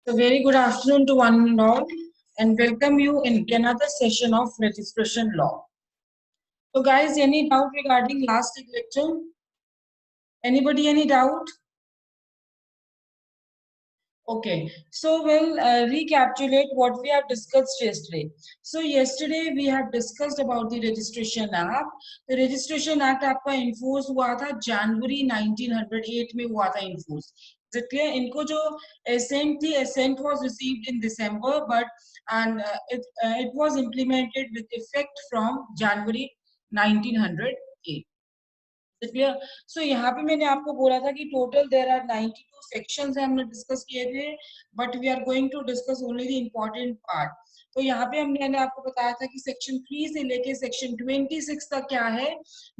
A very good afternoon to one and all, and welcome you in another session of registration law. So, guys, any doubt regarding last lecture? Anybody, any doubt? Okay, so we'll recapitulate what we have discussed yesterday. So yesterday we have discussed about the Registration Act. The Registration Act आपका enforce हुआ था January 1908 में हुआ था enforce. Is it clear? इनको जो assent थी, assent was received in December, but it was implemented with effect from January 1908. Clear. सो यहाँ पे मैंने आपको बोला था कि टोटल देर आर 92 सेक्शंस है, हमने डिस्कस किए थे, but we are going to discuss only the important part. तो यहाँ पे मैंने आपको बताया था कि सेक्शन 3 से लेके सेक्शन 26 तक क्या है,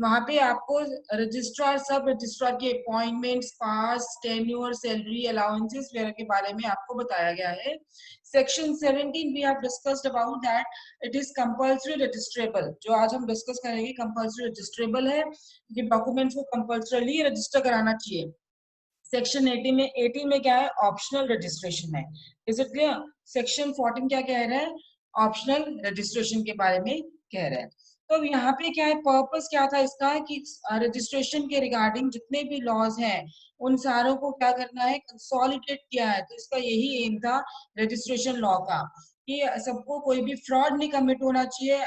वहां पे आपको रजिस्ट्रार सब रजिस्ट्रार के appointments, pass, tenure, salary, allowances वगैरह के बारे में आपको बताया गया है. Section 17 we have discussed about that it is compulsory registrable. जो आज हम डिस्कस करेंगे कंपल्सरी रजिस्ट्रेबल है, ये डॉक्यूमेंट्स को कंपल्सरली रजिस्टर कराना चाहिए. सेक्शन 18 में क्या है, ऑप्शनल रजिस्ट्रेशन है. Is it clear? सेक्शन 14 क्या कह रहा है, ऑप्शनल रजिस्ट्रेशन के बारे में कह रहा है. तो यहाँ पे क्या है, पर्पस क्या था इसका कि रजिस्ट्रेशन के रिगार्डिंग जितने भी लॉज हैं उन सारों को क्या करना है, कंसोलिडेट किया है. तो इसका यही एम था रजिस्ट्रेशन लॉ का कि सबको कोई भी फ्रॉड नहीं कमिट होना चाहिए,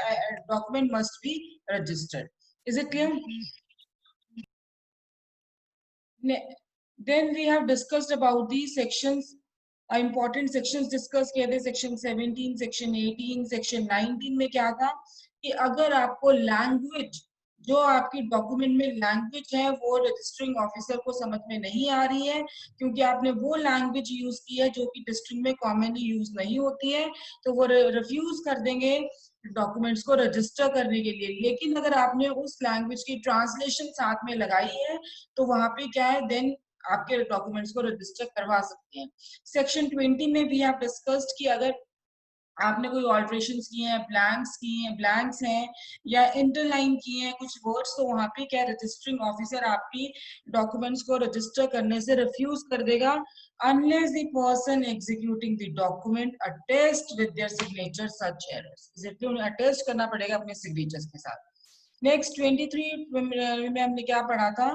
document must be registered. Is it clear? Then we have discussed about these sections, important sections discuss किए थे. सेक्शन 17, सेक्शन 18, सेक्शन 19 में क्या था कि अगर आपको लैंग्वेज, जो आपकी डॉक्यूमेंट में लैंग्वेज है वो रजिस्टरिंग ऑफिसर को समझ में नहीं आ रही है, क्योंकि आपने वो लैंग्वेज यूज की है जो कि डिस्ट्रिक्ट में कॉमनली यूज नहीं होती है, तो वो रिफ्यूज कर देंगे डॉक्यूमेंट्स को रजिस्टर करने के लिए. लेकिन अगर आपने उस लैंग्वेज की ट्रांसलेशन साथ में लगाई है तो वहां पे क्या है, देन आपके डॉक्यूमेंट्स को रजिस्टर करवा सकते हैं. सेक्शन 20 में भी आप डिस्कस्ड कि अगर आपने कोई ऑल्ट्रेशंस किए हैं, ब्लैंक्स हैं या इंटरलाइन किए हैं कुछ वर्ड्स, तो वहां पे क्या रजिस्टरिंग ऑफिसर आपकी डॉक्यूमेंट्स को रजिस्टर करने से रिफ्यूज कर देगा unless the person executing the document attest with their signature such errors. इसे उन्हें अटेस्ट करना पड़ेगा अपने सिग्नेचर्स के साथ. नेक्स्ट 23 में हमने क्या पढ़ा था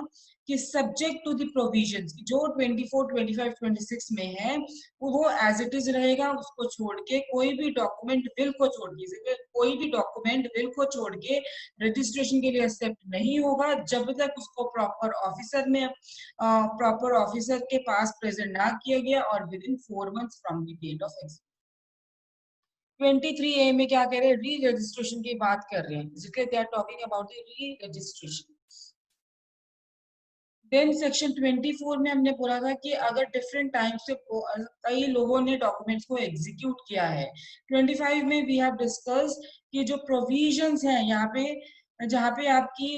कि सब्जेक्ट टू द प्रोविजंस, जो 24, 25, 26 में है वो एज इट इज रहेगा. उसको छोड़ के कोई भी डॉक्यूमेंट बिल को छोड़ के, कोई भी डॉक्यूमेंट बिल को छोड़ के रजिस्ट्रेशन के लिए एक्सेप्ट नहीं होगा जब तक उसको प्रॉपर ऑफिसर के पास प्रेजेंट ना किया गया और within 4 months from the date of execution. 23A में क्या कह रहे हैं, री रजिस्ट्रेशन की बात कर रहे हैं. They are talking about the re registration. Then section 24 में हमने बोला था कि अगर डिफरेंट टाइम से कई लोगों ने डॉक्यूमेंट्स को एग्जीक्यूट किया है. 25 में वी हैव डिस्कस कि जो प्रोविजंस हैं यहाँ पे, जहाँ पे आपकी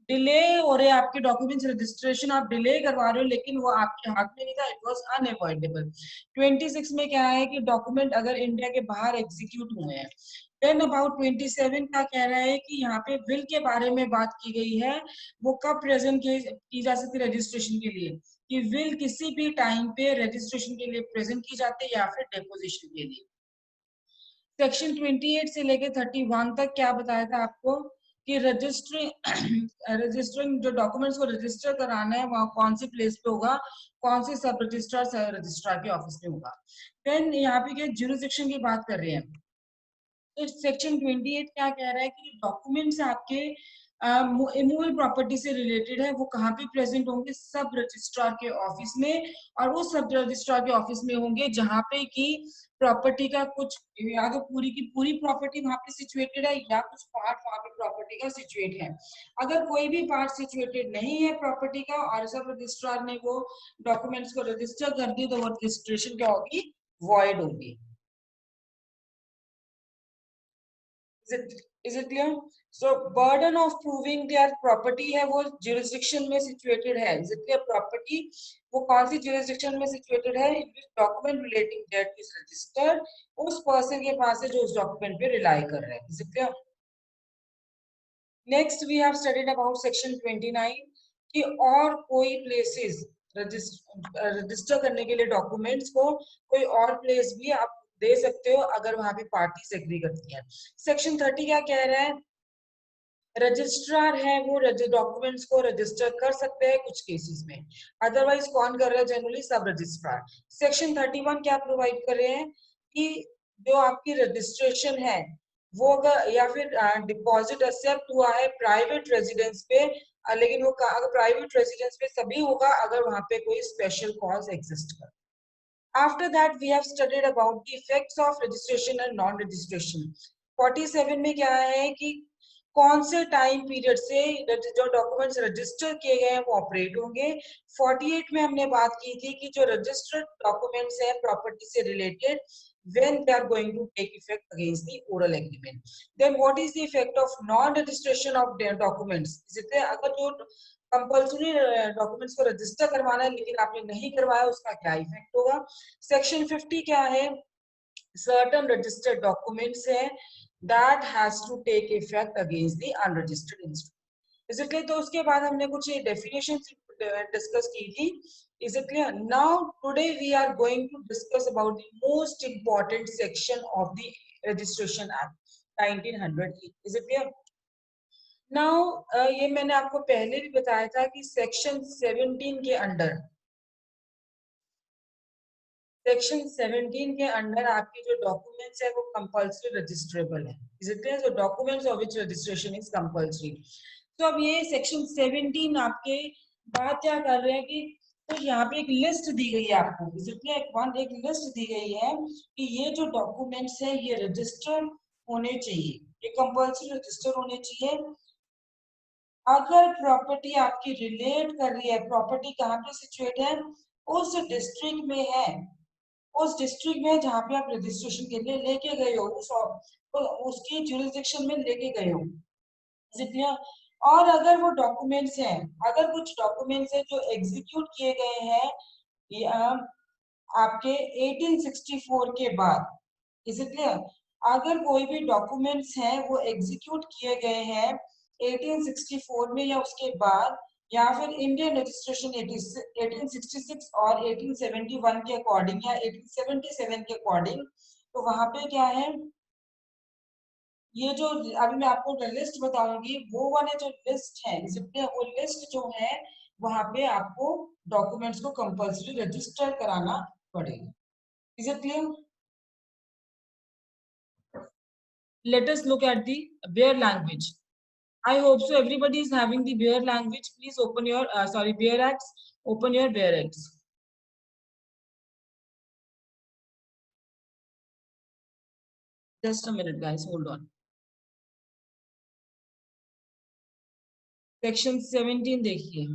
डिले हो रहे, आपके डॉक्यूमेंट्स रजिस्ट्रेशन आप डिले करवा रहे हो लेकिन वो आपके हाथ में नहीं था, इट वाज अनअवॉइडेबल. 26 में क्या है कि डॉक्यूमेंट अगर इंडिया के बाहर एग्जीक्यूट हुए हैं. देन अबाउट 27 का कह रहा है कि यहाँ पे विल के बारे में बात की गई है, वो कब प्रेजेंट की जा सकती है रजिस्ट्रेशन के लिए, कि विल किसी भी टाइम पे रजिस्ट्रेशन के लिए प्रेजेंट की जाती है या फिर डेपोजिशन के लिए. सेक्शन 28 से लेके 31 तक क्या बताया था आपको कि रजिस्टरिंग जो डॉक्यूमेंट्स को रजिस्टर कराना है वहाँ कौन सी प्लेस पे होगा, कौन से सब रजिस्ट्रार के ऑफिस में होगा. देन यहाँ पे ज्यूरिसडिक्शन की बात कर रहे हैं. तो सेक्शन 28 क्या कह रहा है कि डॉक्यूमेंट्स आपके इमूवेबल प्रॉपर्टी से रिलेटेड है वो कहाँ पे प्रेजेंट होंगे, सब रजिस्ट्रार के ऑफिस में. और वो सब रजिस्ट्रार के ऑफिस में होंगे जहाँ पे कि प्रॉपर्टी का कुछ, या तो पूरी की पूरी प्रॉपर्टी वहां पे सिचुएटेड है या कुछ पार्ट वहां पे प्रॉपर्टी का सिचुएट है. अगर कोई भी पार्ट सिचुएटेड नहीं है प्रॉपर्टी का और सब रजिस्ट्रार ने वो डॉक्यूमेंट्स को रजिस्टर कर दी तो वो रजिस्ट्रेशन क्या होगी, वॉइड होगी. Is it clear? So burden of proving their property है वो jurisdiction में situated है. Is it clear? Property वो कौन सी jurisdiction में situated है, in which document relating that is registered, उस person के पास है जो उस document पे rely कर रहा है. Is it clear? Next we have studied about section 29 कि और कोई places रजिस्टर करने के लिए डॉक्यूमेंट्स को कोई और प्लेस भी आप दे सकते हो अगर वहां पे पार्टीज एग्री करती हैं। सेक्शन 30 क्या कह रहा है? रजिस्ट्रार है वो डॉक्यूमेंट्स को रजिस्टर कर सकते हैं कुछ केसेस में, अदरवाइज कौन कर रहा है? जनरली सब रजिस्ट्रार। सेक्शन 31 क्या प्रोवाइड कर रहे हैं कि जो आपकी रजिस्ट्रेशन है वो अगर या फिर डिपॉजिट एक्सेप्ट हुआ है प्राइवेट रेजिडेंस पे, लेकिन वो अगर प्राइवेट रेजिडेंस पे तभी होगा अगर वहां पे कोई स्पेशल कॉज एग्जिस्ट कर। After that, we have studied about the effects of registration and non-registration. 47 में क्या है कि कौन से टाइम पीरियड से जो डॉक्यूमेंट्स रजिस्टर किए गए हैं वो ऑपरेट होंगे। 48 में हमने बात की थी कि जो रजिस्टर्ड डॉक्यूमेंट्स हैं प्रॉपर्टी से related, when they are going to take effect against the oral agreement. Then what is the effect of non-registration of their documents? इसलिए अगर जो कंपल्सरी डॉक्यूमेंट्स को रजिस्टर करवाना है लेकिन आपने नहीं करवाया, उसका क्या इफेक्ट होगा? सेक्शन 50 क्या है? सर्टेन रजिस्टर्ड डॉक्यूमेंट्स है that has to take effect against the unregistered instrument. Is it clear? तो उसके बाद हमने कुछ डेफिनेशन डिस्कस की थी। Is it clear? Now today we are going to discuss about the most important section of the Registration Act 1908. Is it clear? Now ये मैंने आपको पहले भी बताया था कि सेक्शन 17 के अंडर, सेक्शन 17 के अंडर आपकी जो डॉक्यूमेंट्स है वो कंपल्सरी रजिस्ट्रेबल है। Is it clear? So documents of which registration is compulsory. तो अब ये सेक्शन 17 आपके बात क्या कर रहे हैं कि तो यहाँ पे एक लिस्ट दी गई है आपको। Is it clear? एक लिस्ट दी गई है कि ये जो डॉक्यूमेंट्स है ये रजिस्टर्ड होने चाहिए, ये कंपल्सरी रजिस्टर होने चाहिए। अगर प्रॉपर्टी आपकी रिलेट कर रही है, प्रॉपर्टी कहाँ पे सिचुएट है? उस डिस्ट्रिक्ट में है, उस डिस्ट्रिक्ट में जहाँ पे आप रजिस्ट्रेशन के लिए लेके गए हो, उसकी जुरिसडिक्शन में लेके गए हो। जितना और अगर वो डॉक्यूमेंट्स हैं, अगर कुछ डॉक्यूमेंट्स हैं जो एग्जीक्यूट किए गए हैं आपके 1864 के बाद, इज इट क्लियर? अगर कोई भी डॉक्यूमेंट्स हैं वो एग्जीक्यूट किए गए हैं 1864 में या उसके बाद, या फिर इंडियन रजिस्ट्रेशन 1866 और 1871 के अकॉर्डिंग या 1877 के अकॉर्डिंग, तो वहां पे क्या है, ये जो अभी मैं आपको लिस्ट बताऊंगी वो वाले जो लिस्ट है, वो लिस्ट जो है वहां पे आपको डॉक्यूमेंट्स को कंपल्सरी रजिस्टर कराना पड़ेगा। Is it clear? Let us look at the Bear language. I hope so everybody is having the Bear language. Please open your Bear Acts. Open your Bear Acts. Just a minute, guys. Hold on. Section 17 देखिए।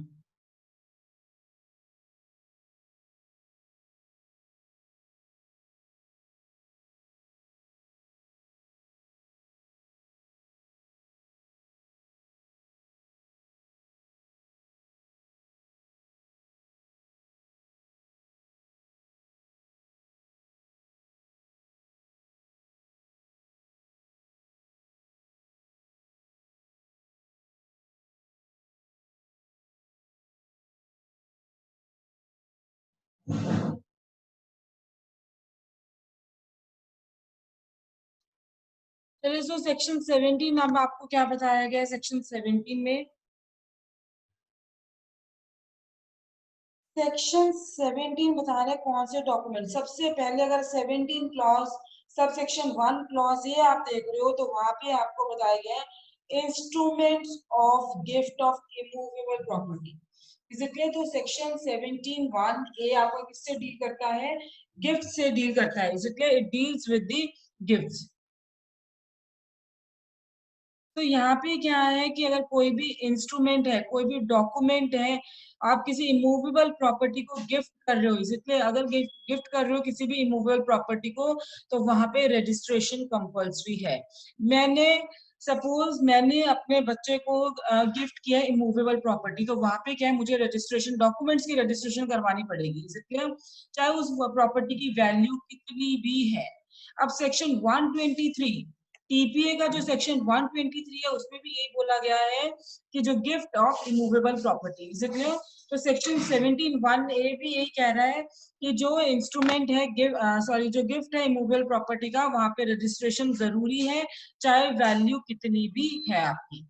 चलिए, so section 17 अब आपको क्या बताया गया है? Section 17 में, section 17 बता रहे कौन से डॉक्यूमेंट। सबसे पहले अगर 17 क्लॉज सब सेक्शन 1 क्लॉज ये आप देख रहे हो तो वहां पे आपको बताया गया है instruments of gift of immovable property. इसलिए तो सेक्शन 17(1) ए आपको किससे डील करता है? गिफ्ट से डील करता है। इसलिए it deals with the gifts. तो यहाँ पे क्या है कि अगर कोई भी इंस्ट्रूमेंट है, कोई भी डॉक्यूमेंट है, आप किसी इमूवेबल प्रॉपर्टी को गिफ्ट कर रहे हो, इसलिए अगर गिफ्ट कर रहे हो किसी भी इमूवेबल प्रॉपर्टी को तो वहां पे रजिस्ट्रेशन कंपल्सरी है। सपोज मैंने अपने बच्चे को गिफ्ट किया इमूवेबल प्रॉपर्टी, तो वहां पे क्या है, मुझे रजिस्ट्रेशन डॉक्यूमेंट्स की रजिस्ट्रेशन करवानी पड़ेगी, इसलिए चाहे उस प्रॉपर्टी की वैल्यू कितनी भी है। अब सेक्शन 123 टीपीए का जो सेक्शन 123 है उसमें भी यही बोला गया है कि जो gift of immovable property, is it clear? तो सेक्शन 17(1)(a) भी यही कह रहा है कि जो इंस्ट्रूमेंट है जो गिफ्ट है इमूवेबल प्रॉपर्टी का, वहां पे रजिस्ट्रेशन जरूरी है, चाहे वैल्यू कितनी भी है आपकी।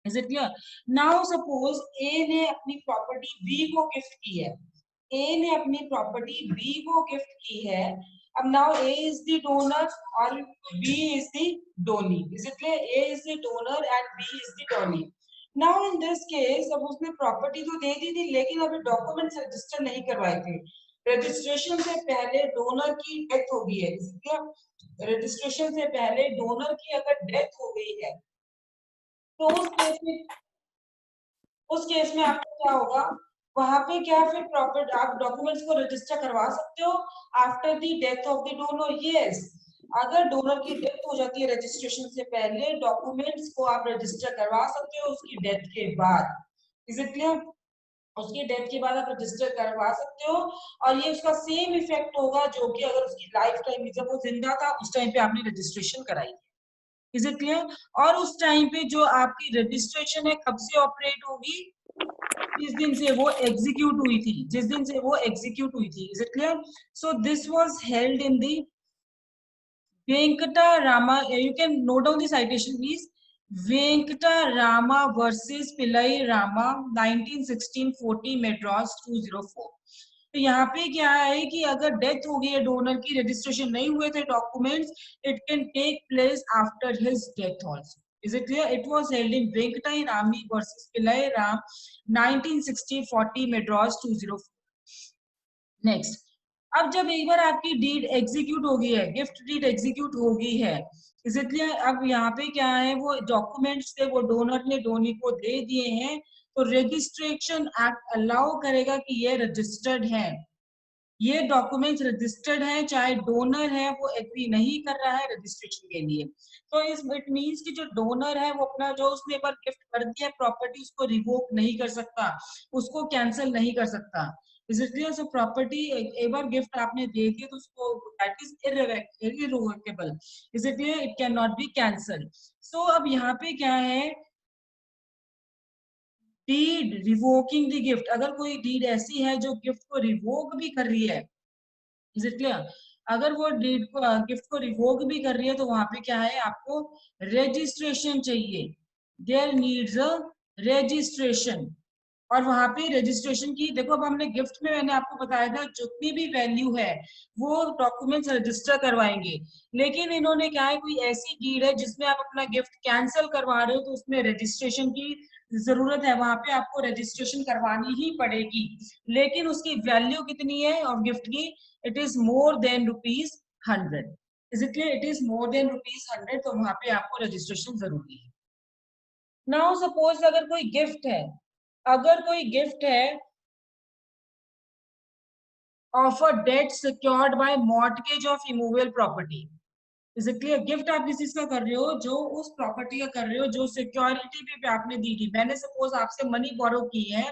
Is it clear? Now suppose A ने अपनी प्रॉपर्टी बी को गिफ्ट की है, ए ने अपनी प्रॉपर्टी बी को गिफ्ट की है। अब now A is the donor और B is the donee, is it clear? A is the donor and B is the donee. Now in this case अब उसने प्रॉपर्टी तो दे दी थी, लेकिन अभी डॉक्यूमेंट्स रजिस्टर नहीं करवाए थे। रजिस्ट्रेशन से पहले डोनर की डेथ हो गई है, इज इट क्लियर? रजिस्ट्रेशन से पहले डोनर की अगर डेथ हो गई है तो उस केस में आपको क्या होगा, वहां पे क्या फिर प्रॉपर आप डॉक्यूमेंट्स को रजिस्टर करवा सकते हो after the death of the donor. Yes, अगर डोनर की डेथ हो जाती है रजिस्ट्रेशन से पहले, डॉक्यूमेंट्स को आप रजिस्टर करवा सकते हो उसकी डेथ के बाद। Is it clear? उसकी डेथ के बाद आप रजिस्टर करवा सकते हो, और ये उसका सेम इफेक्ट होगा जो कि अगर उसकी लाइफ टाइम जब वो जिंदा था उस टाइम पे आपने रजिस्ट्रेशन कराई। Is it clear? और उस टाइम पे जो आपकी रजिस्ट्रेशन है कब से ऑपरेट होगी? जिस दिन से वो एग्जीक्यूट हुई थी, जिस दिन से वो एग्जीक्यूट हुई थी। Is it clear? So this was held in the Venkata Rama, you can note down the citation please. Venkata Rama versus Pillai Rama 1916-40 Madras 204। तो यहाँ पे क्या है कि अगर डेथ हो गई है डोनर की, रजिस्ट्रेशन नहीं हुए थे documents, it can take place after his death also. Is it clear? It was held in Venkatai Rami versus Pillai Ram 1960-40 Madras 204। Next, अब जब एक बार आपकी डीड एग्जीक्यूट हो गई है, गिफ्ट डीड एग्जीक्यूट हो गई है, इज इट क्लियर? अब यहाँ पे क्या है, वो डॉक्यूमेंट्स थे वो डोनर ने डोनी को दे दिए हैं, तो रजिस्ट्रेशन एक्ट अलाउ करेगा कि ये रजिस्टर्ड है, ये डॉक्यूमेंट्स रजिस्टर्ड है, चाहे डोनर है वो एग्री नहीं कर रहा है रजिस्ट्रेशन के लिए। तो इस इट मींस कि जो डोनर है वो अपना जो उसने एक बार गिफ्ट कर दिया प्रॉपर्टी, उसको रिवोक नहीं कर सकता, उसको कैंसिल नहीं कर सकता। Is it clear? So property एक बार गिफ्ट आपने दे दी तो उसको that is irrevocable. Is it clear? It can not be cancel. So अब यहाँ पे क्या है, डीड रिवोकिंग द गिफ्ट, अगर कोई डीड ऐसी है जो गिफ्ट को रिवोक भी कर रही है, इज इट क्लियर? अगर वो डीड को गिफ्ट को रिवोक भी कर रही है तो वहां पे क्या है, आपको रजिस्ट्रेशन चाहिए। देयर नीड्स अ रजिस्ट्रेशन, और वहां पे रजिस्ट्रेशन की देखो, अब हमने गिफ्ट में मैंने आपको बताया था जितनी भी वैल्यू है वो डॉक्यूमेंट्स रजिस्टर करवाएंगे, लेकिन इन्होंने क्या है, कोई ऐसी डीड है जिसमें आप अपना गिफ्ट कैंसिल करवा रहे हो तो उसमें रजिस्ट्रेशन की जरूरत है, वहां पे आपको रजिस्ट्रेशन करवानी ही पड़ेगी, लेकिन उसकी वैल्यू कितनी है और गिफ्ट की, it is more than ₹100। Is it clear? It is more than ₹100, तो वहां पे आपको रजिस्ट्रेशन जरूरी है। नाउ सपोज अगर कोई गिफ्ट है, अगर कोई गिफ्ट है of a debt secured by mortgage of immovable property, is it clear? Gift आप किसी चीज का कर रहे हो, जो उस प्रॉपर्टी का कर रहे हो जो सिक्योरिटी पे आपने दी थी। मैंने सपोज आपसे मनी बोरो की है,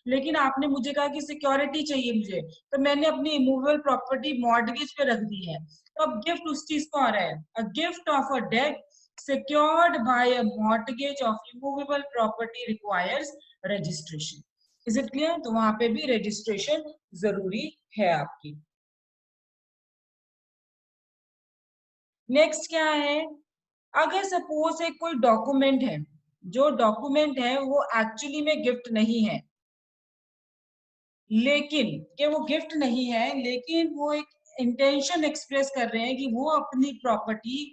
लेकिन आपने मुझे कहा कि सिक्योरिटी चाहिए मुझे, तो मैंने अपनी इमूवेबल प्रॉपर्टी मॉर्टगेज पे रख दी है, तो अब गिफ्ट उस चीज को आ रहा है, a gift of a debt secured by a mortgage of immovable property requires registration। Is it clear? तो वहां पे भी रजिस्ट्रेशन जरूरी है आपकी। नेक्स्ट क्या है, अगर सपोज एक कोई डॉक्यूमेंट है, जो डॉक्यूमेंट है वो एक्चुअली में गिफ्ट नहीं है, लेकिन कि वो गिफ्ट नहीं है लेकिन वो एक इंटेंशन एक्सप्रेस कर रहे हैं कि वो अपनी प्रॉपर्टी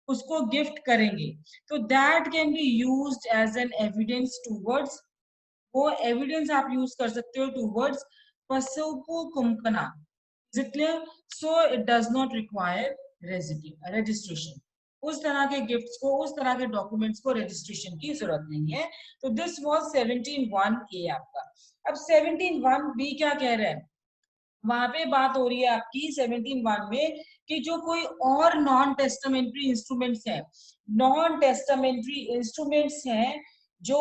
उसको गिफ्ट करेंगे, तो that can be used as an evidence towards, वो एविडेंस आप यूज कर सकते हो टूवर्ड्स पसुपु कुमकना। Is it clear? So it does not require registration. उस तरह के गिफ्ट्स को, उस तरह के डॉक्यूमेंट्स को रजिस्ट्रेशन की जरूरत नहीं है। तो दिस वाज 17(1)(a) आपका। अब 17(1)(b) क्या कह रहा है, वहां पे बात हो रही है आपकी 17(1) में कि जो कोई और नॉन टेस्टामेंट्री इंस्ट्रूमेंट्स हैं, नॉन टेस्टामेंट्री इंस्ट्रूमेंट्स हैं जो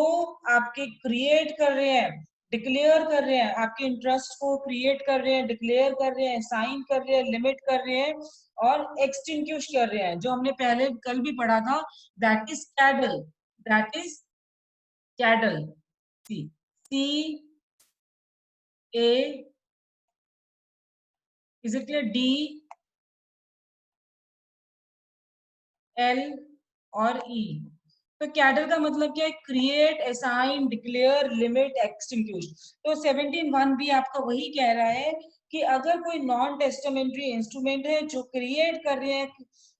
आपके क्रिएट कर रहे हैं डिक्लेयर कर रहे हैं, आपके इंटरेस्ट को क्रिएट कर रहे हैं, डिक्लेयर कर रहे हैं, साइन कर रहे हैं, लिमिट कर रहे हैं और एक्सटिंग्विश कर रहे हैं, जो हमने पहले कल भी पढ़ा था, that is cadle, that is cadle, C C A, is it clear, D L और ई। तो कैडर का मतलब क्या है, create, assign, declare, limit, extinguish. तो 17(1) भी आपका वही कह रहा है कि अगर कोई नॉन टेस्टामेंट्री इंस्ट्रूमेंट है जो क्रिएट कर रहे हैं,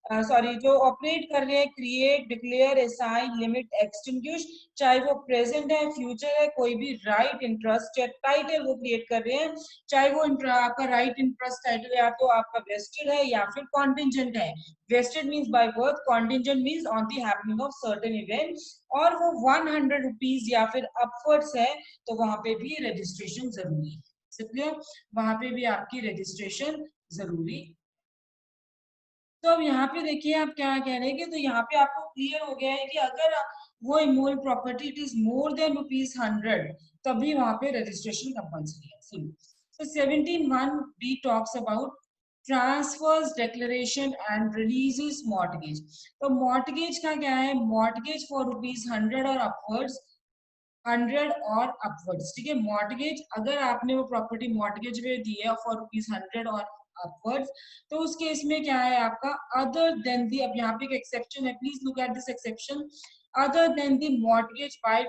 सॉरी, जो ऑपरेट कर रहे हैं, create, declare, assign, limit, extinguish, चाहे वो प्रेजेंट है, फ्यूचर है, कोई भी राइट, इंटरेस्ट या टाइटल वो क्रिएट कर रहे हैं, चाहे वो आपका राइट, इंटरेस्ट, टाइटल या तो आपका वेस्टेड है या फिर कॉन्टिंजेंट है। Vested means by birth, contingent means on the happening of certain event, और वो 100 रुपीज या फिर अपवर्ड्स है, तो वहां पे भी रजिस्ट्रेशन जरूरी है, इसलिए वहां पे भी आपकी रजिस्ट्रेशन जरूरी। तो अब यहाँ पे देखिए आप क्या कह रहे हैं कि, तो यहाँ पे आपको क्लियर हो गया है कि अगर वो immovable property it is more than ₹100, तभी वहां पे रजिस्ट्रेशन कंपल्सरी है। so 17(1) b talks about transfers, declaration and releases mortgage. तो मॉर्टगेज का क्या है, मॉर्टगेज फॉर ₹100 और अपवर्ड्स, 100 और अपवर्ड्स, ठीक है। मॉर्टगेज, अगर आपने वो प्रॉपर्टी मॉर्टगेज में दी है फॉर ₹100 और अपवर्ड्स, तो उस केस में क्या है आपका, अदर देन दी, अब यहाँ पे एक एक्सेप्शन है, please look at this exception, other than the mortgage by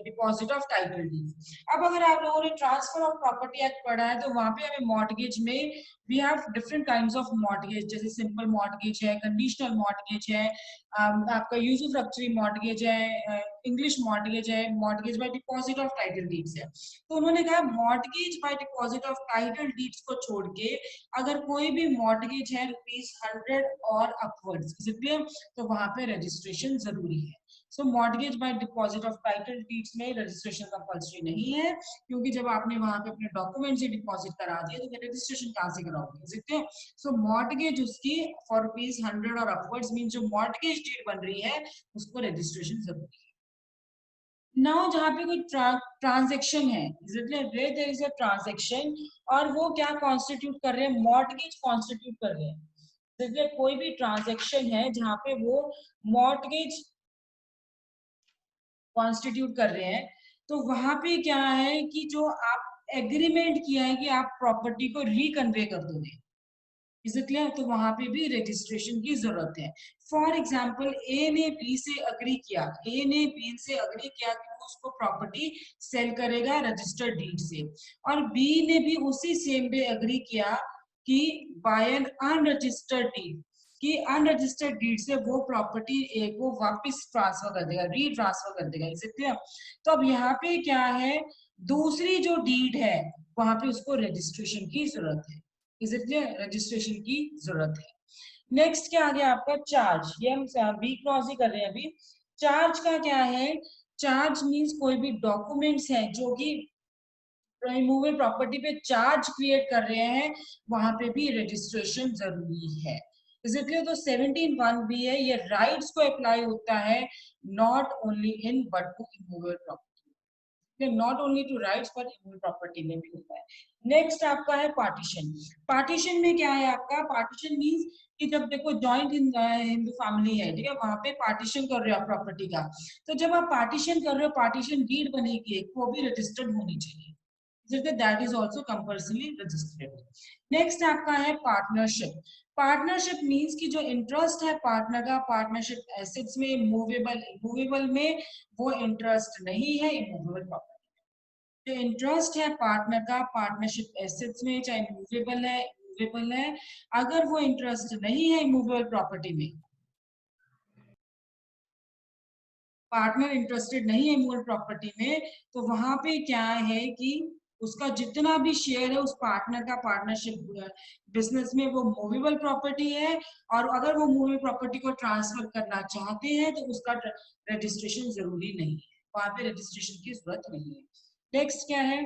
deposit of title deed. अब अगर आप लोगों ने ट्रांसफर ऑफ प्रॉपर्टी एक्ट पढ़ा है, तो वहां पे हमें मॉर्टगेज में we have different kinds of mortgage, जैसे सिंपल मॉर्टगेज है, कंडीशनल मॉर्टगेज है, आपका यूजुफ्रक्चरी मॉर्टगेज है, इंग्लिश मॉर्टगेज है, mortgage by deposit of title deeds है। तो उन्होंने कहा mortgage by deposit of title deeds को छोड़ के अगर कोई भी मॉर्टगेज है ₹100 और अपवर्ड्स, तो वहां पे रजिस्ट्रेशन जरूरी है। So mortgage by deposit of title deeds में रजिस्ट्रेशन कंपल्सरी नहीं है, क्योंकि जब आपने वहां पे अपने डॉक्यूमेंट से डिपॉजिट करा दिया तो फिर रजिस्ट्रेशन कहाँ से कराओगे। सो मॉर्टगेज उसकी फॉर ₹100 और अपवर्ड्स मीन जो मॉर्टगेज डीड बन रही है उसको रजिस्ट्रेशन जरूरी है। नाउ जहाँ पे कोई ट्रांजेक्शन है, देयर इज अ ट्रांजेक्शन, और वो क्या कॉन्स्टिट्यूट कर रहे हैं, मॉर्टगेज कॉन्स्टिट्यूट कर रहे हैं, इसलिए कोई भी ट्रांजेक्शन है जहाँ पे वो मॉर्टगेज कॉन्स्टिट्यूट कर रहे हैं, तो वहां पे क्या है कि जो आप एग्रीमेंट किया है कि आप प्रॉपर्टी को रिकन्वे कर दोगे, इज इट क्लियर, तो वहां पे भी रजिस्ट्रेशन की जरूरत है। फॉर एग्जाम्पल, ए ने बी से अग्री किया, ए ने बी से अग्री किया कि वो उसको प्रॉपर्टी सेल करेगा रजिस्टर्ड डीड से, और बी ने भी उसी सेम डे अग्री किया कि बाय एन अनरजिस्टर्ड डीड, कि अनरजिस्टर्ड डीड से वो प्रॉपर्टी ए को वापस ट्रांसफर कर देगा, रीट्रांसफर कर देगा, इज इट क्लियर। तो अब यहाँ पे क्या है, दूसरी जो डीड है वहां पे उसको रजिस्ट्रेशन की जरूरत है, इज इट क्लियर, रजिस्ट्रेशन की जरूरत है। नेक्स्ट क्या आ गया आपका, चार्ज, ये हम बी क्रॉस ही कर रहे हैं अभी। चार्ज का क्या है, चार्ज मींस कोई भी डॉक्यूमेंट्स हैं जो कि रिमूवेबल प्रॉपर्टी पे चार्ज क्रिएट कर रहे हैं, वहां पे भी रजिस्ट्रेशन जरूरी है, इज इट क्लियर। तो 17(1) भी है, ये राइट्स को अप्लाई होता है, not only in but to immovable property, not only to rights पर इमूवेबल प्रॉपर्टी में भी होता है। नेक्स्ट आपका है पार्टीशन। पार्टीशन में क्या है आपका, पार्टीशन मींस कि जब देखो जॉइंट हिंदू फैमिली है, ठीक है, वहां पे पार्टीशन कर रहे हो प्रॉपर्टी का, तो जब आप पार्टीशन कर रहे हो, पार्टीशन डीड बनेगी एक, वो भी रजिस्टर्ड होनी चाहिए, that is also compulsory registered. Next आपका है पार्टनरशिप। पार्टनरशिप मींस कि जो इंटरेस्ट है पार्टनर का पार्टनरशिप एसेट्स में, मूवेबल इमूवेबल में, वो इंटरेस्ट नहीं है इमूवेबल प्रॉपर्टी। जो इंटरेस्ट है पार्टनर का पार्टनरशिप एसेट्स में, चाहे मूवेबल है इमूवेबल है, अगर वो इंटरेस्ट नहीं है इमूवेबल प्रॉपर्टी में, पार्टनर इंटरेस्टेड नहीं है मूल प्रॉपर्टी में, तो वहां पे क्या है कि उसका जितना भी शेयर है उस पार्टनर का पार्टनरशिप बिजनेस में, वो मूवेबल प्रॉपर्टी है, और अगर वो मूवेबल प्रॉपर्टी को ट्रांसफर करना चाहते हैं तो उसका रजिस्ट्रेशन जरूरी नहीं है, वहां पे रजिस्ट्रेशन की जरूरत नहीं है। नेक्स्ट क्या है,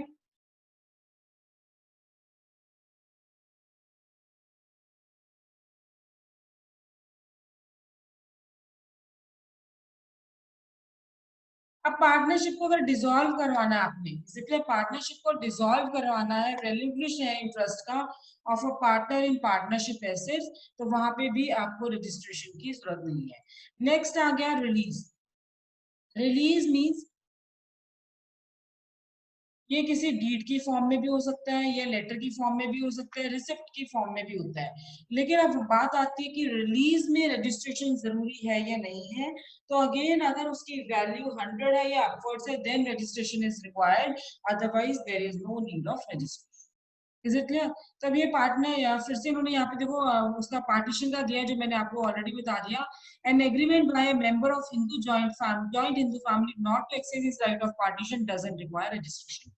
अब पार्टनरशिप को अगर डिसॉल्व करवाना है आपने, इसलिए पार्टनरशिप को डिसॉल्व करवाना है, रेलिंक्विश है इंटरेस्ट का of a partner in partnership assets, तो वहां पे भी आपको रजिस्ट्रेशन की जरूरत नहीं है। नेक्स्ट आ गया रिलीज। रिलीज मीन्स ये किसी डीड की फॉर्म में भी हो सकता है, या लेटर की फॉर्म में भी हो सकता है, रिसिप्ट की फॉर्म में भी होता है। लेकिन अब बात आती है कि रिलीज में रजिस्ट्रेशन जरूरी है या नहीं है। तो अगेन अगर उसकी वैल्यू 100 है या अपवर्ड्स है, then registration is required, otherwise there is no need of registration. Is it clear? तब ये पार्टनर या फिर से उन्होंने यहाँ पे देखो उसका पार्टीशन का दिया है, जो मैंने आपको ऑलरेडी बता दिया। An agreement by a member of Hindu joint Hindu family not to exercise his right of partition doesn't require registration.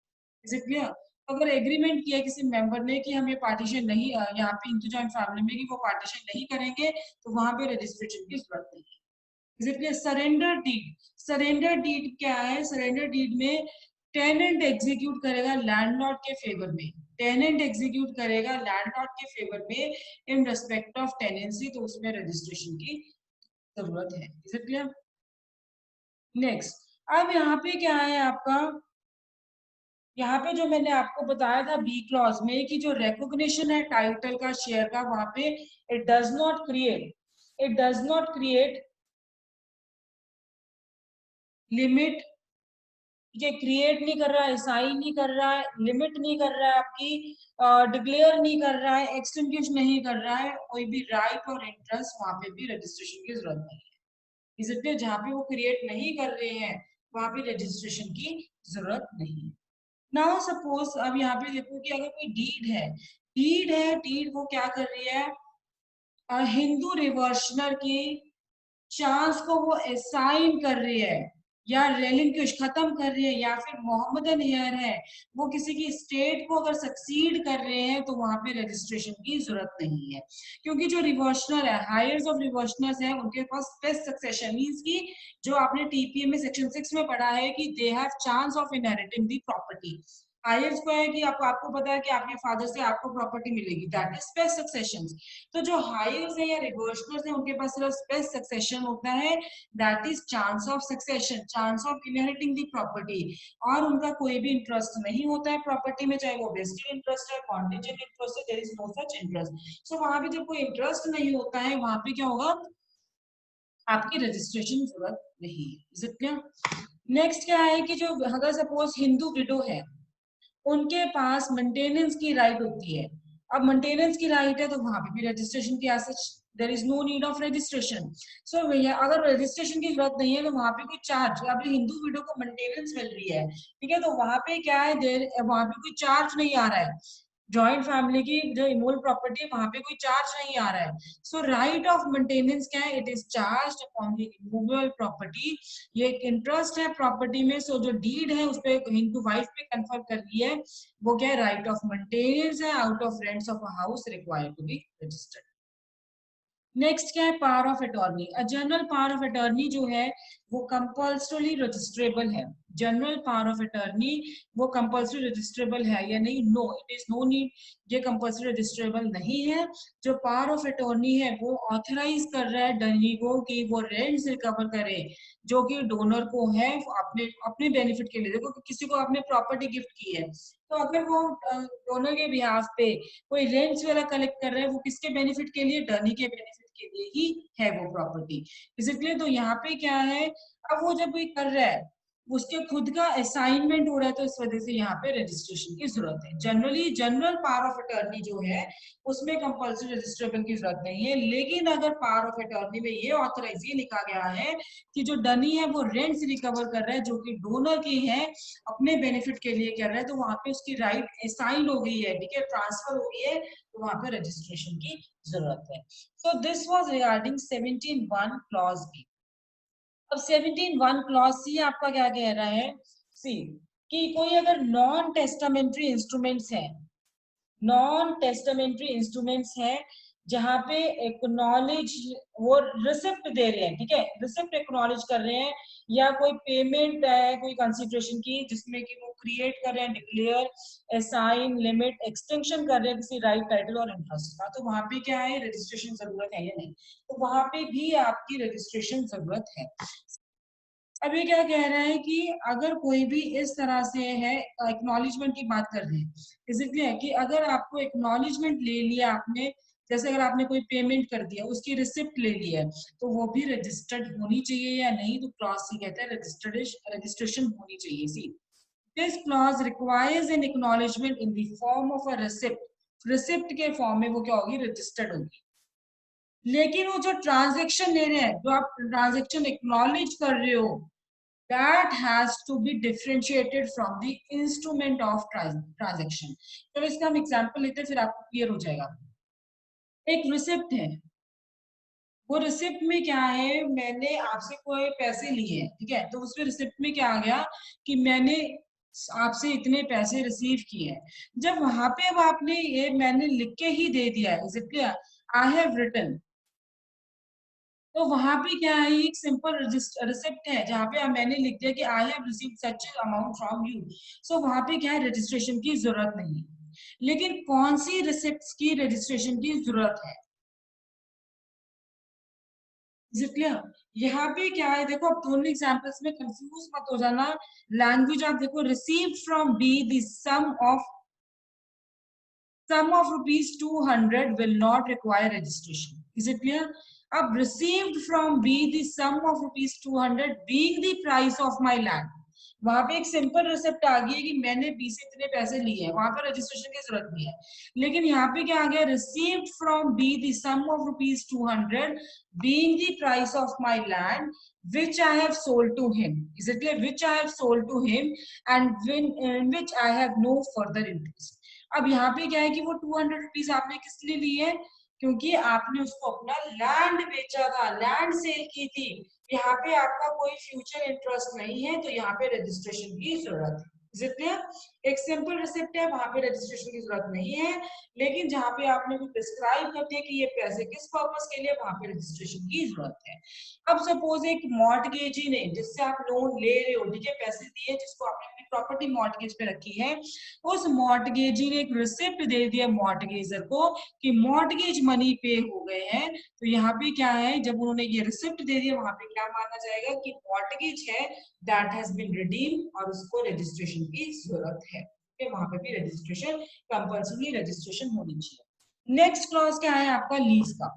Is it clear? अगर एग्रीमेंट किया किसी मेंबर ने कि हम ये पार्टीशन नहीं यहाँ पे हिंदू जॉइंट फैमिली में कि वो पार्टीशन नहीं करेंगे, तो वहां पे रजिस्ट्रेशन की जरूरत नहीं है। Is it clear? Surrender deed, surrender deed क्या है? सरेंडर डीड में टेनेंट एग्जीक्यूट करेगा लैंडलॉर्ड के फेवर में, टेनेंट एग्जीक्यूट करेगा लैंडलॉर्ड के फेवर में इन रेस्पेक्ट ऑफ टेनेंसी, तो उसमें रजिस्ट्रेशन की जरूरत है। Is it clear? नेक्स्ट, अब यहाँ पे क्या है आपका, यहाँ पे जो मैंने आपको बताया था बी क्लॉज में कि जो रिकॉग्निशन है टाइटल का, शेयर का, वहां पे it does not create limit, ये क्रिएट नहीं कर रहा है, साइन नहीं कर रहा है, लिमिट नहीं कर रहा है, आपकी डिक्लेयर नहीं कर रहा है, एक्सटिंग्विश नहीं कर रहा है कोई भी राइट और इंटरेस्ट, वहां पे भी रजिस्ट्रेशन की जरूरत नहीं है। इसलिए जहां पे वो क्रिएट नहीं कर रहे हैं वहां पे रजिस्ट्रेशन की जरूरत नहीं है। नाउ सपोज अब यहाँ पे देखो कि अगर कोई डीड है, डीड वो क्या कर रही है, हिंदू रिवर्सनर की चांस को वो असाइन कर रही है, या रेलिंक्विश खत्म कर रही है, या फिर मोहम्मदन हेयर है वो किसी की स्टेट को अगर सक्सीड कर रहे हैं, तो वहां पे रजिस्ट्रेशन की जरूरत नहीं है। क्योंकि जो रिवर्सनर है, हायर्स ऑफ रिवर्सनर्स है, उनके पास स्पेस सक्सेशन मींस की जो आपने टीपीए में सेक्शन 6 में पढ़ा है कि they have chance of inheriting the property. Heirs को है कि आपको पता है कि आपके फादर से आपको प्रॉपर्टी मिलेगी, दैट इज स्पेस सक्सेशन। तो जो हायर्स है या रिवर्सनर्स है उनके पास सिर्फ स्पेस सक्सेशन होता है, that is chance of succession, chance of inheriting the property, और उनका कोई भी इंटरेस्ट नहीं होता है प्रॉपर्टी में, चाहे वो वेस्टेड इंटरेस्ट है, कॉन्टिजेंट इंटरेस्ट है, there is no such interest. So वहां पे जब कोई इंटरेस्ट नहीं होता है, वहां पे क्या होगा, आपकी रजिस्ट्रेशन जरूरत नहीं है। Is it clear? नेक्स्ट क्या है कि जो अगर सपोज हिंदू विडो है, उनके पास मेंटेनेंस की राइट होती है। अब मेंटेनेंस की राइट है तो वहां पे भी रजिस्ट्रेशन की as there is no need of registration. So भैया अगर रजिस्ट्रेशन की जरूरत नहीं है तो वहां पे कोई चार्ज, अभी हिंदू विडो को मेंटेनेंस मिल रही है, ठीक है, तो वहां पे क्या है, देर वहां पे कोई चार्ज नहीं आ रहा है, जॉइंट फैमिली की जो इमोल प्रॉपर्टी है वहां पे कोई चार्ज नहीं आ रहा है। सो राइट ऑफ मेंटेनेंस क्या है, it is charge upon the immovable property, ये एक इंटरेस्ट है प्रॉपर्टी में। सो जो डीड है उस पर हिंदू वाइफ पे कन्फर्म कर रही है, वो क्या है, राइट ऑफ मेंटेनेंस है out of rents of a house required to be registered. Next क्या है, power of attorney. General power of attorney जो है वो कंपल्सरी रजिस्ट्रेबल है। जनरल पावर ऑफ अटॉर्नी वो कंपल्सरी रजिस्ट्रेबल है या नहीं? No, it is no need, ये कंपल्सरी रजिस्ट्रेबल नहीं है। जो पावर ऑफ अटॉर्नी है वो ऑथराइज कर रहा है डनी को कि वो रेंट्स रिकवर करे जो कि डोनर को है अपने अपने बेनिफिट के लिए। देखो किसी को आपने प्रॉपर्टी गिफ्ट की है, तो अगर वो डोनर के बिहाफ पे कोई रेंट्स वगैरह कलेक्ट कर रहा है, वो किसके बेनिफिट के लिए? डनी के बेनिफिट के लिए ही है वो प्रॉपर्टी। इसलिए तो यहाँ पे क्या है, अब वो जब ये कर रहा है उसके खुद का असाइनमेंट हो रहा है, तो इस वजह से यहाँ पे रजिस्ट्रेशन की जरूरत है। Generally general power of attorney जो है उसमें कंपल्सरी रजिस्ट्रेबल की जरूरत नहीं है। लेकिन अगर पावर ऑफ अटॉर्नी में ये ऑथराइज ये लिखा गया है कि जो डनी है वो रेंट्स रिकवर कर रहा है जो कि डोनर के हैं, अपने बेनिफिट के लिए कर रहा है, तो वहां पे उसकी राइट असाइन हो गई है, ठीक है, ट्रांसफर हो गई है, तो वहां पे रजिस्ट्रेशन की जरूरत है। So this was regarding 17(1) clause B. अब 17(1) क्लॉज सी आपका क्या कह रहा है, सी कि कोई अगर नॉन टेस्टामेंट्री इंस्ट्रूमेंट्स है, नॉन टेस्टामेंट्री इंस्ट्रूमेंट्स हैं जहां पे एक्नॉलेज वो रिसिप्ट दे रहे हैं, ठीक है, रिसिप्ट एक्नॉलेज कर रहे हैं, या कोई पेमेंट है कोई कंसिडरेशन की जिसमें कि वो क्रिएट कर रहे हैं, डिक्लेयर असाइन लिमिट एक्सटेंशन कर रहे हैं किसी राइट टाइटल और इंटरेस्ट का, तो वहां पे क्या है, रजिस्ट्रेशन जरूरत है या नहीं? तो वहां पे भी आपकी रजिस्ट्रेशन जरूरत है। अब ये क्या कह रहा है कि अगर कोई भी इस तरह से है, एक्नॉलेजमेंट की बात कर रहे हैं, बेसिकली है कि अगर आपको एक्नॉलेजमेंट ले लिया आपने, जैसे अगर आपने कोई पेमेंट कर दिया, उसकी रिसिप्ट ले ली है, तो वो भी रजिस्टर्ड होनी चाहिए या नहीं, तो क्लॉज सी कहते हैं रजिस्ट्रेशन होनी चाहिए। See this clause requires N acknowledgement in the form of a receipt, receipt के फॉर्म में वो क्या होगी, रजिस्टर्ड होगी। लेकिन वो जो ट्रांजेक्शन ले रहे हैं, जो आप ट्रांजेक्शन एक्नॉलेज कर रहे हो, that has to be differentiated from the instrument of transaction। तो इसका हम एग्जांपल लेते हैं, फिर आपको क्लियर हो जाएगा। एक रिसिप्ट है, वो रिसिप्ट में क्या है, मैंने आपसे कोई पैसे लिए हैं, ठीक है, तो उसमें रिसिप्ट में क्या आ गया कि मैंने आपसे इतने पैसे रिसीव किए हैं। जब वहां पे अब आपने ये मैंने लिख के ही दे दिया है, is it clear, I have written, तो वहां पे क्या है, एक सिंपल रिसिप्ट है जहां पे मैंने लिख दिया कि I have received such amount from you. So वहां पे क्या है, रजिस्ट्रेशन की जरूरत नहीं है। लेकिन कौन सी रिसिप्ट की रजिस्ट्रेशन की जरूरत है, इज इट क्लियर। यहाँ पे क्या है, देखो अब दोनों एग्जांपल्स में कंफ्यूज मत हो जाना। लैंग्वेज आप देखो, receive from B the sum of rupees 200 will not require registration, is it clear। अब received from B the sum of rupees 200 being the price of my land, वहां पे एक सिंपल रिसिप्ट आ गई है कि मैंने बी से इतने पैसे लिए हैं, वहां पर रजिस्ट्रेशन की जरूरत नहीं है। लेकिन यहाँ पे क्या आ गया, received from B the sum of rupees 200 being the price of my land which I have sold to him, is it clear, which I have sold to him and in which I have no further interest। अब यहाँ पे क्या है कि वो 200 rupees आपने किस लिए लिए, क्योंकि आपने उसको अपना लैंड बेचा था, लैंड सेल की थी। यहाँ पे आपका कोई फ्यूचर इंटरेस्ट नहीं है, तो यहाँ पे रजिस्ट्रेशन की जरूरत है। Is it clear? एक सिंपल रिसिप्ट है, वहां पे रजिस्ट्रेशन की जरूरत नहीं है। लेकिन जहां पे आपने कुछ डिस्क्राइब कर दिया कि ये पैसे किस पर्पस के लिए, वहां पे रजिस्ट्रेशन की जरूरत है। अब सपोज एक मॉर्टगेजी ने, जिससे आप लोन ले रहे हो, ठीक है, पैसे दिए, जिसको आपने अपनी प्रॉपर्टी मॉर्टगेज पे रखी है, उस मॉर्टगेजी ने एक रिसिप्ट दे दिया मॉर्टगेजर को कि मॉर्टगेज मनी पे हो गए हैं। तो यहाँ पे क्या है, जब उन्होंने ये रिसिप्ट दे दिया, वहां पे क्या माना जाएगा कि मॉर्टगेज है दैट हैज बीन रिडीम, और उसको रजिस्ट्रेशन की जरूरत है। वहां पे भी रजिस्ट्रेशन, कंपल्सरी रजिस्ट्रेशन होनी चाहिए। नेक्स्ट क्लॉज क्या है आपका, लीज का।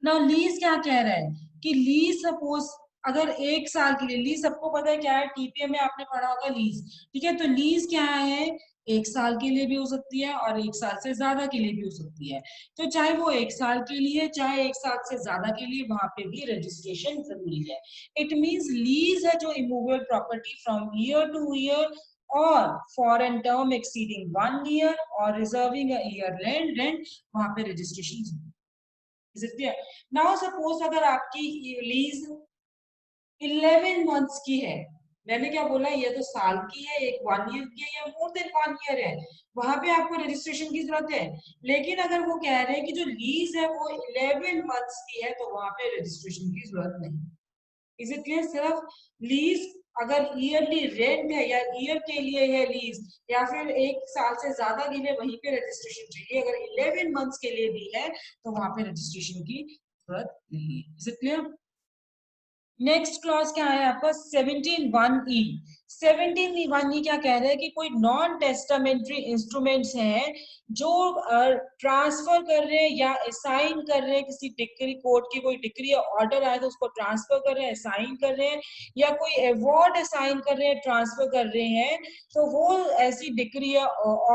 ना लीज क्या कह रहा है कि लीज सपोज अगर 1 साल के लिए, लीज सबको पता है क्या है, टीपीए में आपने पढ़ा होगा लीज, ठीक है। तो लीज क्या है, 1 साल के लिए भी हो सकती है और 1 साल से ज्यादा के लिए भी हो सकती है। तो चाहे वो 1 साल के लिए, चाहे 1 साल से ज्यादा के लिए, वहां पे भी रजिस्ट्रेशन जरूरी है। इट मींस लीज है जो immovable property from year to year और for an term exceeding 1 year और रिजर्विंग अ ईयर रेंट, वहां पे registration. Is it clear? Now suppose अगर आपकी लीज 11 मंथ्स की है, मैंने क्या बोला, ये तो साल की है, एक 1 ईयर की है या मोर देन 1 ईयर है, वहां पे आपको रजिस्ट्रेशन की जरूरत है। लेकिन अगर वो कह रहे हैं कि जो लीज है वो 11 मंथ्स की है, तो वहां पे रजिस्ट्रेशन की जरूरत नहीं। Is it clear. सिर्फ लीज अगर ईयरली रेंट है या ईयर के लिए है लीज, या फिर 1 साल से ज्यादा के लिए, वहीं पे रजिस्ट्रेशन चाहिए। अगर 11 मंथ्स के लिए भी है, तो वहां पे रजिस्ट्रेशन की जरूरत नहीं है। Is it clear. Next clause क्या है आपका, 17(1)(e)। 17(1)(e) क्या कह रहे हैं कि कोई नॉन टेस्टामेंट्री इंस्ट्रूमेंट्स हैं जो ट्रांसफर कर रहे हैं या असाइन कर रहे हैं, किसी डिक्री, कोर्ट की कोई डिक्री या ऑर्डर आए तो उसको ट्रांसफर कर रहे हैं, असाइन कर रहे हैं, या कोई अवार्ड असाइन कर रहे हैं, ट्रांसफर कर रहे हैं। तो वो ऐसी डिक्री या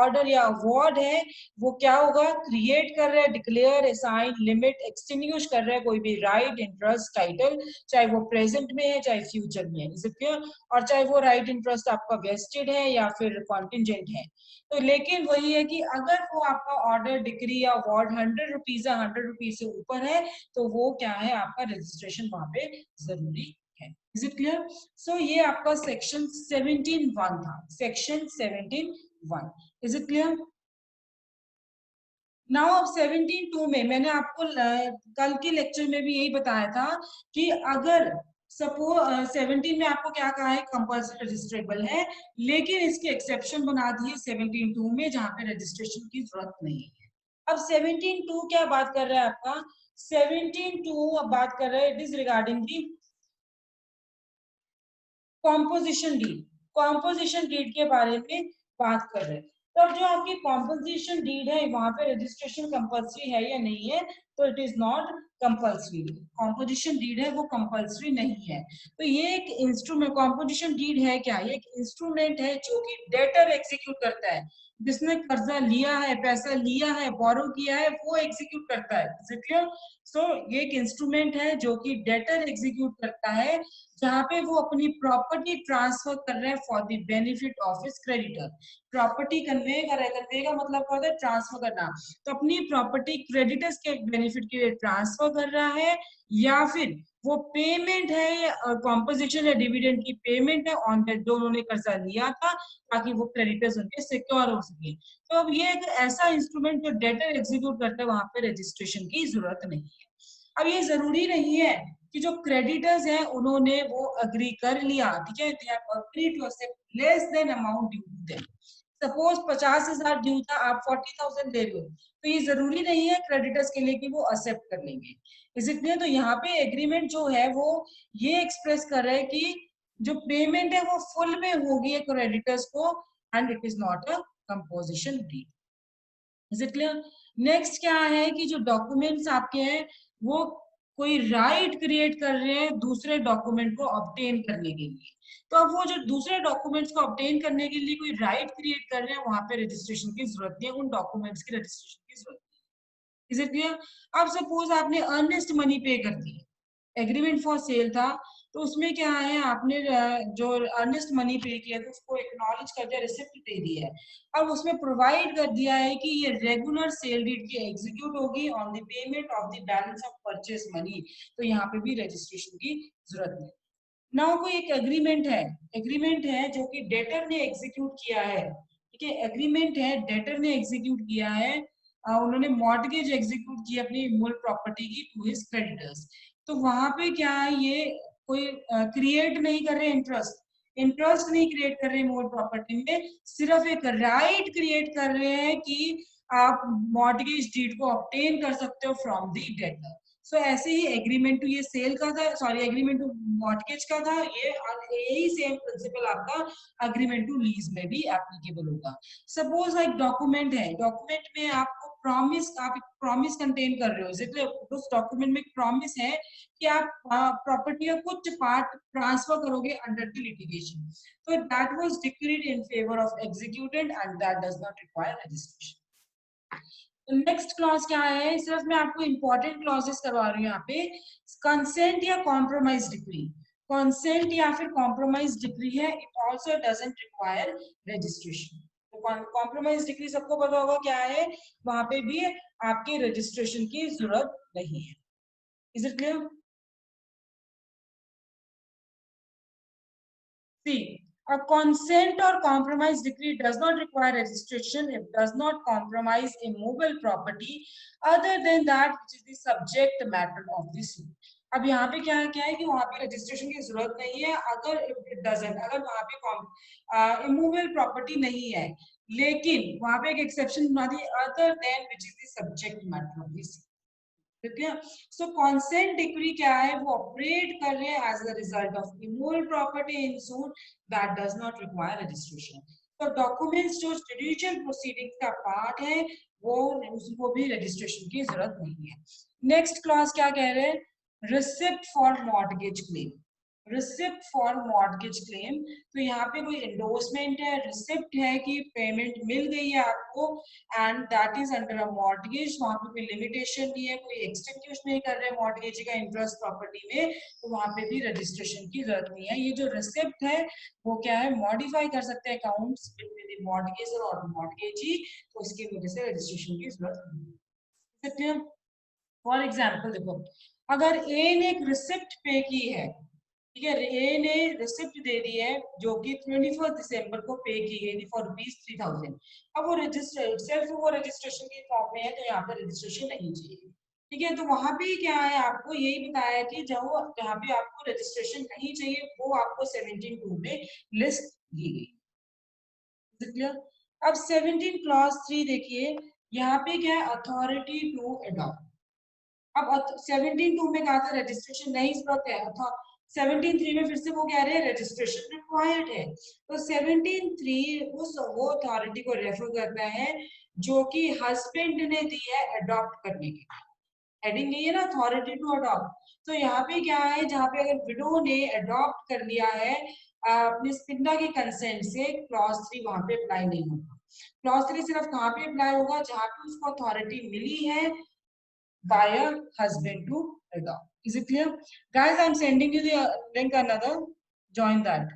ऑर्डर या अवार्ड है, वो क्या होगा, क्रिएट कर रहे हैं, डिक्लेयर, असाइन, लिमिट, एक्सटिंग्विश कर रहे हैं कोई भी राइट, इंटरेस्ट, टाइटल, चाहे वो प्रेजेंट में है चाहे फ्यूचर में है, इज इट क्लियर। और चाहे वो राइट इंटरेस्ट आपका वेस्टेड है या फिर कॉन्टिजेंट है। तो लेकिन वही है कि अगर वो आपका ऑर्डर, डिक्री या अवार्ड 100 रुपीज या 100 रुपीज से ऊपर है, तो वो क्या है, आपका रजिस्ट्रेशन वहां पे जरूरी है। Is it clear. सो ये आपका सेक्शन 17(1) था, section 17(1). Is it clear. Now अब 17(2) में मैंने आपको कल के लेक्चर में भी यही बताया था कि अगर सपोज 17 में आपको क्या कहा है, कंपल्सरी रजिस्ट्रेबल है, लेकिन इसके एक्सेप्शन बना दिए 17(2) में, जहां पे रजिस्ट्रेशन की जरूरत नहीं है। अब 17(2) क्या बात कर रहा है आपका, 17(2) अब बात कर रहा है, it is regarding the composition deed, composition deed के बारे में बात कर रहे हैं। तो अब जो आपकी कॉम्पोजिशन डीड है वहां पे रजिस्ट्रेशन कंपल्सरी है या नहीं है, तो it is not compulsory. Composition deed है वो कंपल्सरी नहीं है। तो ये एक इंस्ट्रूमेंट, कॉम्पोजिशन डीड है क्या, ये एक इंस्ट्रूमेंट है जो कि डेटर एग्जीक्यूट करता है। जिसने कर्जा लिया है, पैसा लिया है, बोरो किया है, वो एग्जीक्यूट करता है। सो ये एक इंस्ट्रूमेंट है जो कि डेटर एग्जीक्यूट करता है, जहां पे वो अपनी प्रॉपर्टी ट्रांसफर कर रहे हैं for the benefit of his creditor. Property convey कर रहे हैं, कन्वे का मतलब क्या होता है, ट्रांसफर करना। तो अपनी प्रॉपर्टी क्रेडिटर्स के बेनिफिट के लिए ट्रांसफर कर रहा है, या फिर वो पेमेंट है, कॉम्पोजिशन या डिविडेंड की पेमेंट है ऑन दैट जो उन्होंने कर्जा लिया था, ताकि वो क्रेडिटर्स उनके सिक्योर हो सके। तो अब ये एक ऐसा इंस्ट्रूमेंट जो डेटर एग्जीक्यूट करता है, वहां पे रजिस्ट्रेशन की जरूरत नहीं है। अब ये जरूरी नहीं है कि जो क्रेडिटर्स हैं उन्होंने वो अग्री कर लिया, ठीक है, they have agreed to accept less than amount due to them. Suppose 50,000 due था, आप 40,000 दे रहे हो, तो ये जरूरी नहीं है क्रेडिटर्स के लिए कि वो एक्सेप्ट कर लेंगे। इसलिए तो यहाँ पे एग्रीमेंट जो है वो ये एक्सप्रेस कर रहा है कि जो पेमेंट है वो फुल में होगी क्रेडिटर्स को, and it is not a composition deed. Is it clear? Next क्या है कि जो डॉक्यूमेंट्स आपके हैं वो कोई राइट क्रिएट कर रहे हैं दूसरे डॉक्यूमेंट को ऑब्टेन करने के लिए। तो अब वो जो दूसरे डॉक्यूमेंट्स को ऑब्टेन करने के लिए कोई राइट क्रिएट कर रहे हैं, वहां पे रजिस्ट्रेशन की जरूरत नहीं है, उन डॉक्यूमेंट्स की रजिस्ट्रेशन की जरूरत नहीं है। Is it clear? अब सपोज आपने अर्नेस्ट मनी पे कर दी, एग्रीमेंट फॉर सेल था, तो उसमें क्या है, आपने जो अर्नेस्ट मनी पे किया था उसको एक्नॉलेज कर दिया, रिसिप्ट दे दिया है। अब उसमें प्रोवाइड कर दिया है कि ये रेगुलर सेल डीड की एग्जीक्यूट होगी on the payment of the balance of purchase money, तो यहाँ पे भी रजिस्ट्रेशन की जरूरत नहीं। नाउ कोई एक एग्रीमेंट है जो कि डेटर ने एग्जीक्यूट किया है, ठीक है, एग्रीमेंट है डेटर ने एग्जीक्यूट किया है, उन्होंने मॉर्टगेज एग्जीक्यूट की अपनी मूल प्रॉपर्टी की टू हिज क्रेडिटर्स। तो वहां पे क्या है, ये कोई क्रिएट नहीं कर रहे इंटरेस्ट, इंटरेस्ट नहीं क्रिएट कर रहे मूल प्रॉपर्टी में, सिर्फ एक राइट क्रिएट कर रहे हैं कि आप मॉर्टगेज डीड को ऑब्टेन कर सकते हो फ्रॉम द डेटर। सो ऐसे ही एग्रीमेंट टू ये सेल का था, सॉरी एग्रीमेंट टू मॉर्टगेज का था, ये यही सेम प्रिंसिपल आपका एग्रीमेंट टू लीज में भी एप्लीकेबल होगा। सपोज एक डॉक्यूमेंट है, डॉक्यूमेंट में आपको प्रॉमिस, आप एक प्रॉमिस कंटेन कर रहे हो, इसलिए उस डॉक्यूमेंट में एक प्रॉमिस है कि आप प्रॉपर्टी का कुछ पार्ट ट्रांसफर करोगे अंडर द लिटिगेशन, तो that was decreed in favour of executed and that does not require registration. Next clause क्या है, सिर्फ मैं आपको इंपॉर्टेंट क्लॉजेस करवा रही हूँ यहाँ पे। कंसेंट या कॉम्प्रोमाइज डिक्री, कंसेंट या फिर कॉम्प्रोमाइज डिक्री है, it also doesn't require registration. तो कॉम्प्रोमाइज डिक्री सबको पता होगा क्या है, वहां पे भी आपके रजिस्ट्रेशन की जरूरत नहीं है। Is it clear? See, a consent or compromise decree does not require registration if does not compromise immovable property other than that which is the subject matter of the suit. अब यहाँ पे क्या है कि वहां पे रजिस्ट्रेशन की जरूरत नहीं है अगर इट डजंट, अगर वहां पे इमूवेबल प्रॉपर्टी नहीं है, लेकिन वहां पे एक एक्सेप्शन बना दी, other than which is the subject matter of the suit। ठीक है, सो कॉन्सेंट डिक्री क्या है, वो ऑपरेट कर रहे हैं as a result of immovable property in suit that does not require registration. तो डॉक्यूमेंट्स जो जुडिशियल प्रोसीडिंग्स का पार्ट है वो उसको भी रजिस्ट्रेशन की जरूरत नहीं है। नेक्स्ट क्लॉज क्या कह रहे हैं, receipt for mortgage claim, receipt for mortgage claim. तो यहाँ पे कोई एंडोर्समेंट है, रिसिप्ट है कि पेमेंट मिल गई है आपको and that is under a mortgage, वहां पे कोई लिमिटेशन नहीं है, कोई एक्सटिंग्विश नहीं कर रहे मॉर्टगेज का इंटरेस्ट प्रॉपर्टी में, तो वहां पे भी रजिस्ट्रेशन की जरूरत नहीं है। ये जो रिसिप्ट है वो क्या है, मॉडिफाई कर सकते हैं अकाउंट्स बिटवीन द मॉर्टगेजर और मॉर्टगेजी, तो इसकी वजह से रजिस्ट्रेशन की जरूरत नहीं है। फॉर एग्जाम्पल देखो, अगर ए ने एक रिसिप्ट पे की है, ठीक है, ए ने रिसिप्ट दे दी है जो कि 21 दिसंबर को पे की गई थी फॉर ₹3000, अब वो रजिस्टर सिर्फ वो रजिस्ट्रेशन के फॉर्म में है, तो यहाँ पे रजिस्ट्रेशन नहीं चाहिए। ठीक है, तो वहां पे क्या है, आपको यही बताया कि जहाँ पे आपको रजिस्ट्रेशन नहीं चाहिए वो आपको 17(2) में लिस्ट की गई। अब 17 क्लॉज 3 देखिए, यहाँ पे क्या है, अथॉरिटी टू अडॉप्ट। अब 17(2) में कहा था रजिस्ट्रेशन नहीं जरूरत है, 17(3) में फिर से वो कह रहे हैं रजिस्ट्रेशन रिक्वायर्ड है, तो 17(3) वो अथॉरिटी को रेफर करता है जो कि हस्बैंड ने दी है अडॉप्ट करने के लिए। हेडिंग नहीं है ना, अथॉरिटी टू अडॉप्ट। तो यहाँ पे क्या है, जहाँ पे अगर विडो ने अडॉप्ट कर लिया है अपने स्पिंडा के कंसेंट से, क्लॉज 3 वहां पे अप्लाई नहीं होगा। क्लॉज 3 सिर्फ कहाँ पे अप्लाई होगा, जहाँ पे उसको अथॉरिटी मिली है by a husband to adopt. Is it clear? Guys, I'm sending you the link another. Join that.